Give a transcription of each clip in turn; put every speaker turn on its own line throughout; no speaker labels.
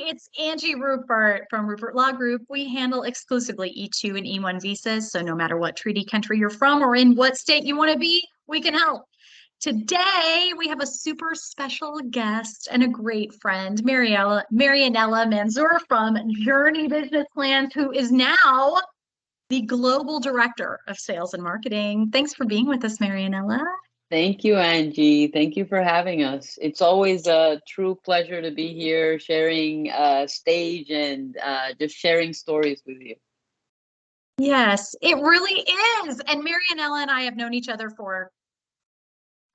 it's Angie Rupert from Rupert Law Group. We handle exclusively E2 and E1 visas. So no matter what treaty country you're from or in what state you want to be, we can help. Today, we have a super special guest and a great friend, Marianella Manzur from Joorney Business Plans, who is now the Global Director of Sales and Marketing. Thanks for being with us, Marianella.
Thank you, Angie. Thank you for having us. It's always a true pleasure to be here, sharing stage and just sharing stories with you.
Yes, it really is. And Marianella and I have known each other for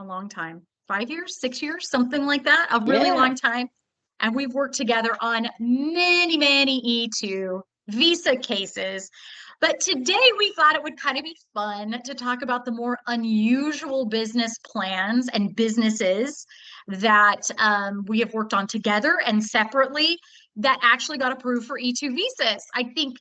a long time, 5 years, 6 years, something like that, a really long time. And we've worked together on many E2 visa cases. But today we thought it would kind of be fun to talk about the more unusual business plans and businesses that we have worked on together and separately that actually got approved for E2 visas. I think,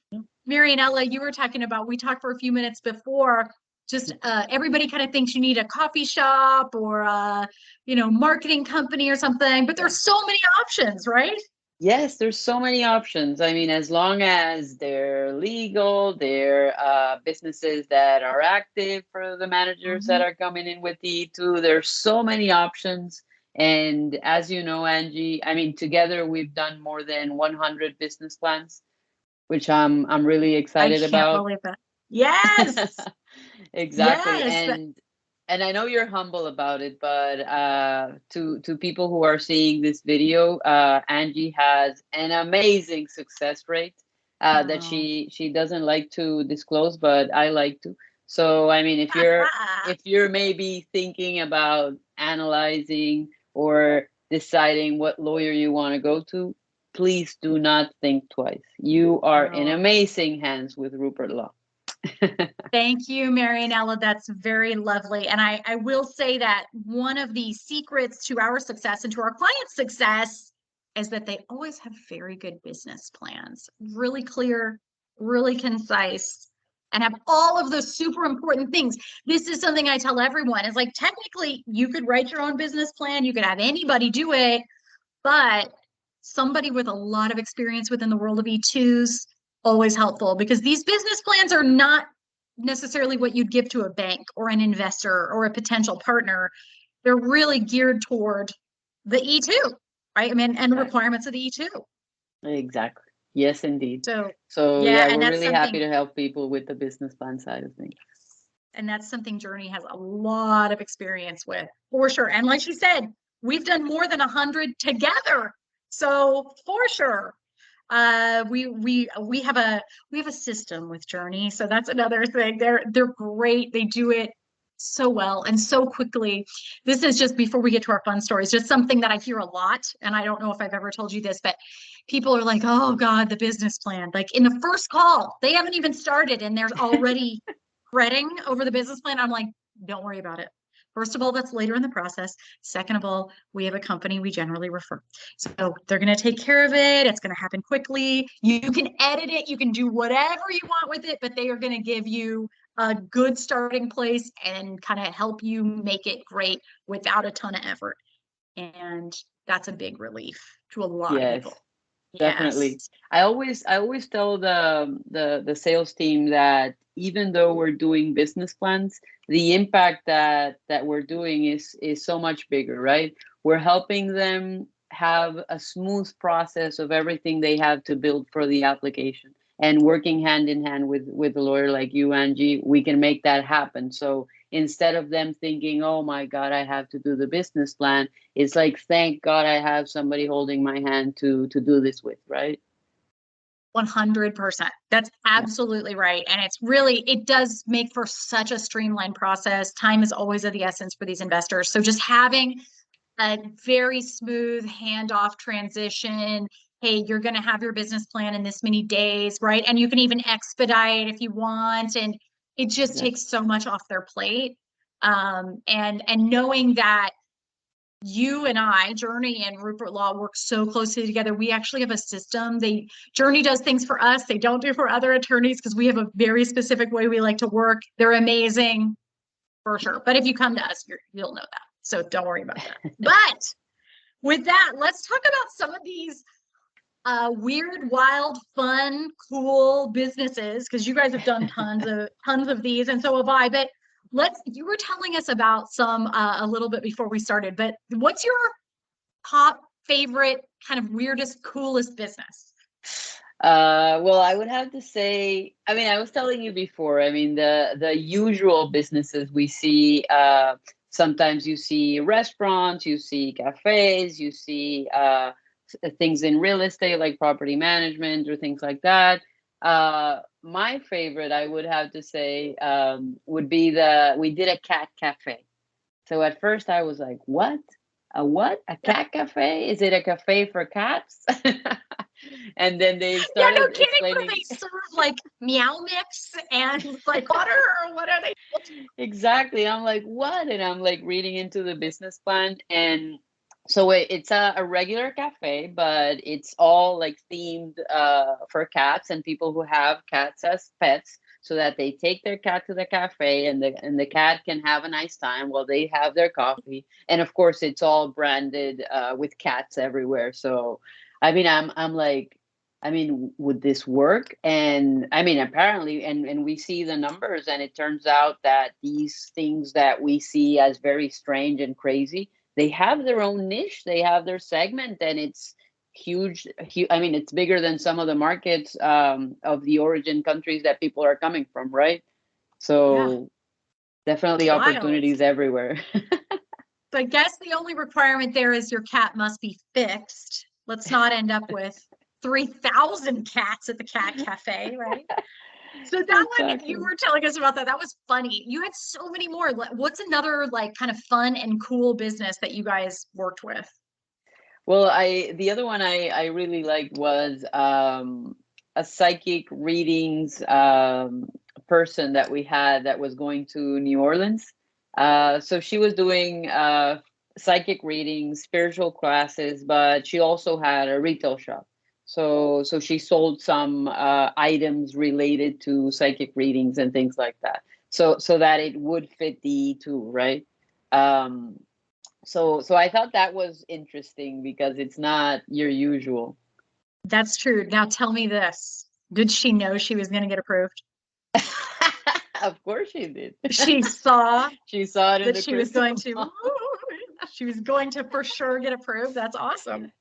Marianella, you were talking about, we talked for a few minutes before, just everybody kind of thinks you need a coffee shop or a, marketing company or something, but there's so many options, right?
Yes, there's so many options. I mean, as long as they're legal, they're businesses that are active for the managers that are coming in with the E2, there's so many options. And as you know, Angie, I mean, together we've done more than 100 business plans, which I'm really excited about.
I can't believe that. Yes.
Exactly.
Yes.
And I know you're humble about it, but to people who are seeing this video, Angie has an amazing success rate that she doesn't like to disclose, but I like to. So I mean, if you're maybe thinking about analyzing or deciding what lawyer you want to go to, please do not think twice. You are in amazing hands with Rupert Law.
Thank you, Marianella. That's very lovely. And I will say that one of the secrets to our success and to our clients' success is that they always have very good business plans, really clear, really concise, and have all of the super important things. This is something I tell everyone. It's like, technically, you could write your own business plan. You could have anybody do it, but somebody with a lot of experience within the world of E2s, always helpful, because these business plans are not necessarily what you'd give to a bank or an investor or a potential partner. They're really geared toward the E2, right? I mean, and the requirements of the E2.
Exactly. Yes, indeed.
So
yeah, we're really happy to help people with the business plan side of things.
And that's something Joorney has a lot of experience with, for sure. And like she said, we've done more than 100 together. So for sure. We have a system with Joorney, so that's another thing. They're great. They do it so well and so quickly. This is just before we get to our fun stories, just something that I hear a lot, and I don't know if I've ever told you this, but people are like, "Oh God, the business plan!" Like in the first call, they haven't even started, and they're already fretting over the business plan. I'm like, "Don't worry about it. First of all, that's later in the process. Second of all, we have a company we generally refer. So they're going to take care of it. It's going to happen quickly. You can edit it. You can do whatever you want with it, but they are going to give you a good starting place and kind of help you make it great without a ton of effort. And that's a big relief to a lot of people.
Definitely. Yes. I always tell the sales team that even though we're doing business plans, the impact that we're doing is so much bigger, right? We're helping them have a smooth process of everything they have to build for the application, and working hand in hand with a lawyer like you, Angie, we can make that happen. So instead of them thinking, oh my God, I have to do the business plan, it's like, thank God I have somebody holding my hand to do this with, right?
100%. That's absolutely right. And it does make for such a streamlined process. Time is always of the essence for these investors. So just having a very smooth handoff transition. Hey, you're going to have your business plan in this many days, right? And you can even expedite if you want. And it just takes so much off their plate. And knowing that you and I, Joorney and Rupert Law, work so closely together. We actually have a system. Joorney does things for us. They don't do for other attorneys because we have a very specific way we like to work. They're amazing, for sure. But if you come to us, you'll know that. So don't worry about that. But with that, let's talk about some of these weird, wild, fun, cool businesses, because you guys have done tons of these, and so have I. But you were telling us about some a little bit before we started, but what's your top favorite kind of weirdest, coolest business?
Well, I would have to say, I mean, I was telling you before, I mean, the usual businesses we see, sometimes you see restaurants, you see cafes, you see things in real estate like property management or things like that. My favorite, I would have to say, would be we did a cat cafe. So at first I was like, what? A what? A cat cafe? Is it a cafe for cats? And then they
Yeah, no
started
kidding. Where
explaining
they serve like meow mix and like water, or what are they?
exactly. I'm like, what? And I'm like reading into the business plan. And so it's a regular cafe, but it's all like themed for cats and people who have cats as pets, so that they take their cat to the cafe and the cat can have a nice time while they have their coffee. And of course, it's all branded with cats everywhere. So, I mean, I'm like, I mean, would this work? And I mean, apparently, and we see the numbers, and it turns out that these things that we see as very strange and crazy, they have their own niche, they have their segment, and it's huge. I mean, it's bigger than some of the markets of the origin countries that people are coming from, right?
Yeah,
So definitely
wild.
opportunities everywhere.
So I guess the only requirement there is your cat must be fixed. Let's not end up with 3,000 cats at the cat cafe, right? So that one, you
Exactly.
were telling us about that. That was funny. You had so many more. What's another like kind of fun and cool business that you guys worked with?
Well, the other one I really liked was a psychic readings person that we had that was going to New Orleans. So she was doing psychic readings, spiritual classes, but she also had a retail shop. So she sold some items related to psychic readings and things like that. So that it would fit the E2, right? Um, so I thought that was interesting because it's not your usual.
That's true. Now tell me this. Did she know she was going to get approved?
Of course she did.
She saw
She saw it in
that
the
she was going
crystal
to,
ball.
she was going to for sure get approved. That's awesome.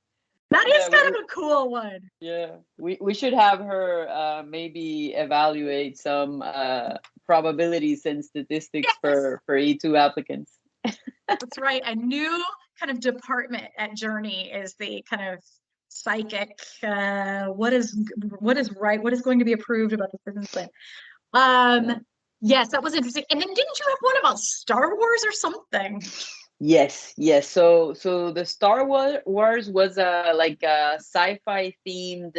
That is
Yeah,
kind of a cool one.
yeah. We should have her maybe evaluate some probabilities and statistics
Yes,
for E2 applicants.
that's right. A new kind of department at Joorney is the kind of psychic, what is right, what is going to be approved about the business plan.
Yeah.
Yes, that was interesting. And then didn't you have one about Star Wars or something?
Yes, yes. So the Wars was a like a sci-fi themed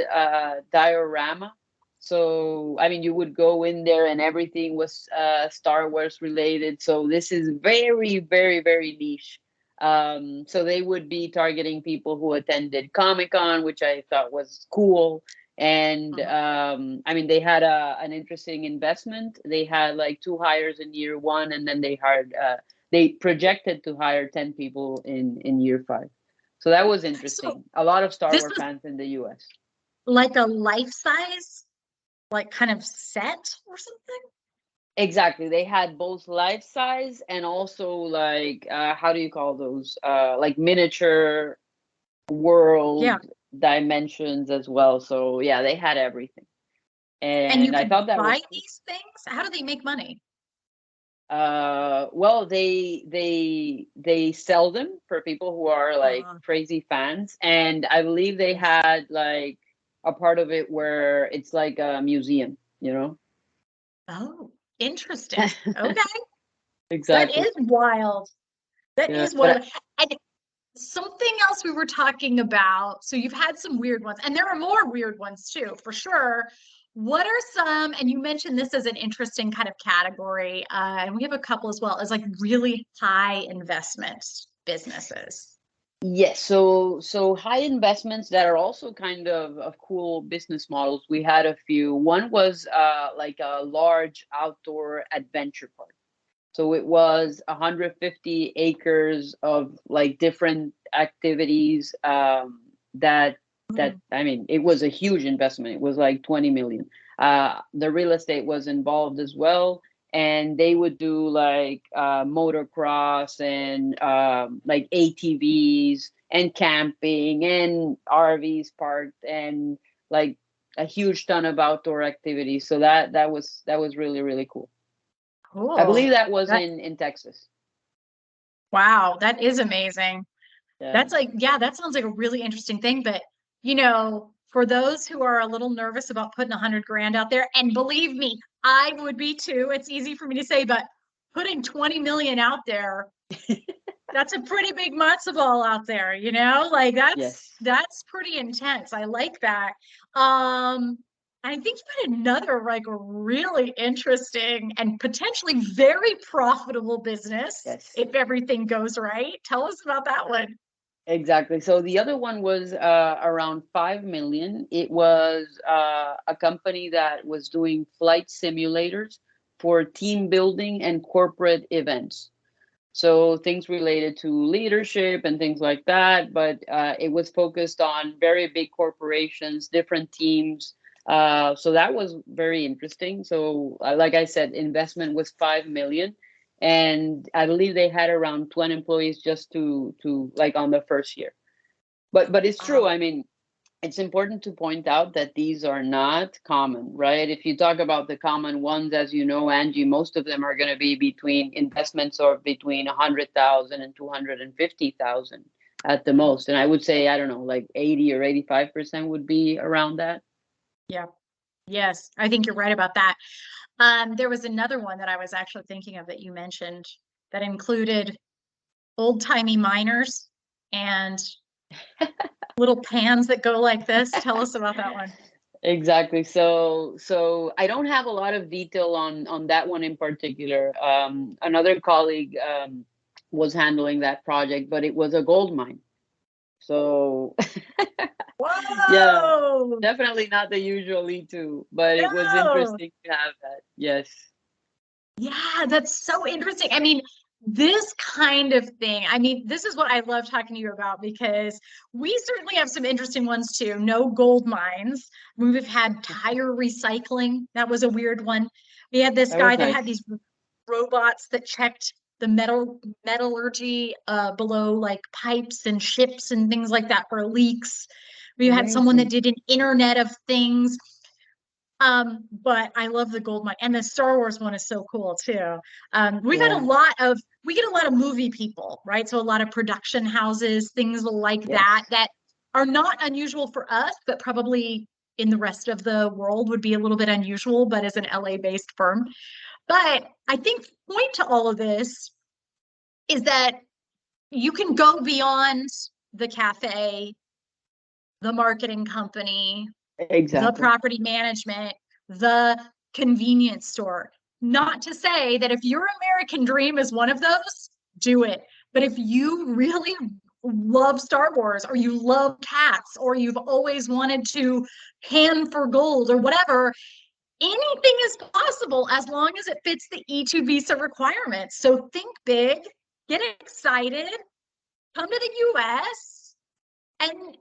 diorama. So I mean, you would go in there and everything was Star Wars related. So this is very, very, very niche. So they would be targeting people who attended Comic-Con, which I thought was cool. And
Uh-huh.
I mean, they had an interesting investment. They had like 2 hires in year one, and then they projected to hire 10 people in year 5. So that was
So
interesting. A lot of Star
this
Wars
was
fans in the US.
like a life size, like kind of set or something?
Exactly. They had both life size and also like how do you call those? Like miniature
Yeah.
world dimensions as well. So yeah, they had everything.
And you
And I
could
thought that
buy
was cool.
these things? How do they make money?
Well, they sell them for people who are like
Uh,
crazy fans, and I believe they
I see.
had like a part of it where it's like a museum, you know?
Oh, interesting. Okay. That
Exactly.
is wild. That
Yeah,
is
but
wild. And something else we were talking about. So you've had some weird ones, and there are more weird ones too, for sure. What are some, and you mentioned this as an interesting kind of category, and we have a couple as well, as like really high investment businesses.
yes, so high investments that are also kind of cool business models. We had a few. One was like a large outdoor adventure park. So it was 150 acres of like different activities that that,
Mm.
I mean, it was a huge investment. It was like 20 million. The real estate was involved as well. And they would do like motocross and like ATVs and camping and RVs parked and like a huge ton of outdoor activities. So that was really, really cool. I believe
Cool.
that was
That,
in Texas.
wow, that is amazing.
Yeah.
That's like, yeah, that sounds like a really interesting thing. But, for those who are a little nervous about putting 100 grand out there, and believe me, I would be too. It's easy for me to say, but putting 20 million out there, that's a pretty big matzo ball out there, like
Yes.
that's pretty intense. I like that. I think you had another like really interesting and potentially very profitable business
Yes.
if everything goes right. Tell us about that one.
Exactly. So the other one was around 5 million. It was a company that was doing flight simulators for team building and corporate events. So things related to leadership and things like that. But it was focused on very big corporations, different teams. So that was very interesting. So, like I said, investment was 5 million, and I believe they had around 20 employees just to like on the first year. But it's true.
Wow.
I mean, it's important to point out that these are not common, right? If you talk about the common ones, as you know, Angie, most of them are going to be between investments or between 100,000 and 250,000 at the
Mhm.
most. And I would say, I don't know, like 80 or 85% would be around that.
Yeah. Yes, I think you're right about that. There was another one that I was actually thinking of that you mentioned that included old-timey miners and little pans that go like this. Tell us about that one.
Exactly. So I don't have a lot of detail on that one in particular. Another colleague was handling that project, but it was a gold mine. So yeah,
Whoa!
definitely not the usual E2, but it was
No!
interesting to have that. Yes.
Yeah, that's so interesting. I mean, this kind of thing, I mean, this is what I love talking to you about because we certainly have some interesting ones too. No gold mines. We've had tire recycling. That was a weird one. We had this
That was
guy that had
nice.
these robots that checked the metallurgy below like pipes and ships and things like that for leaks. We had someone that
Amazing.
did an internet of things. But I love the gold mine, and the Star Wars one is so cool too.
Yeah.
We get a lot of movie people, right? So a lot of production houses, things like that,
Yes.
that are not unusual for us, but probably in the rest of the world would be a little bit unusual, but as an LA based firm. But I think the point to all of this is that you can go beyond the cafe, the marketing company, the
Exactly.
property management, the convenience store. Not to say that if your American dream is one of those, do it. But if you really love Star Wars or you love cats or you've always wanted to pan for gold or whatever, anything is possible as long as it fits the E2 visa requirements. So think big, get excited, come to the US and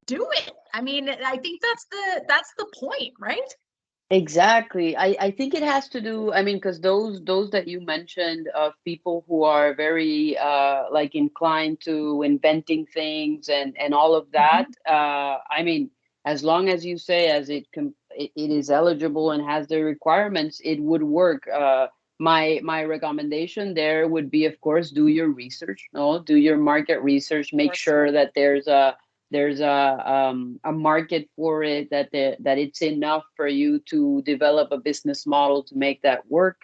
do it. I mean, I think that's the point, right?
Exactly. I think it has to do, I mean, because those that you mentioned of people who are very like inclined to inventing things and all of that,
Mhm.
I mean, as long as you say as it is eligible and has the requirements, it would work. My recommendation there would be, of course, do your research, no, do your market research,
Of
make
course.
sure that there's a market for it, that it's enough for you to develop a business model to make that work.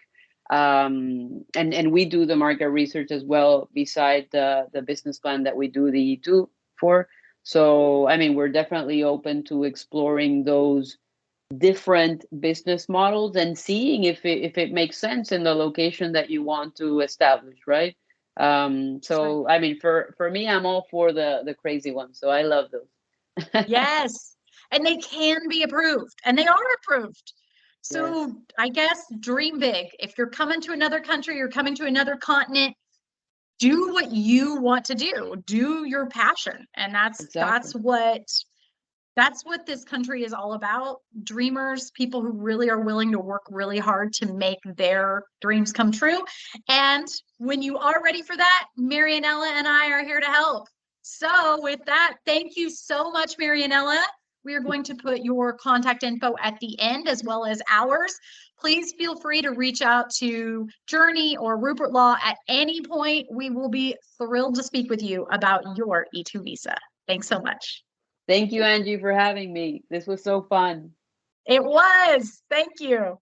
And we do the market research as well beside the business plan that we do the E2 for. So I mean, we're definitely open to exploring those different business models and seeing if it makes sense in the location that you want to establish, right?
That's right.
So I mean, for me, I'm all for the crazy ones. So I love those.
Yes. And they can be approved, and they are approved.
Yes,
So I guess dream big. If you're coming to another country, you're coming to another continent, do what you want to do. Do your passion. And that's
exactly.
what That's what this country is all about. Dreamers, people who really are willing to work really hard to make their dreams come true. And when you are ready for that, Marianella and I are here to help. So with that, thank you so much, Marianella. We are going to put your contact info at the end as well as ours. Please feel free to reach out to Joorney or Rupert Law at any point. We will be thrilled to speak with you about your E2 visa. Thanks so much.
Thank you, Angie, for having me. This was so fun.
It was. Thank you.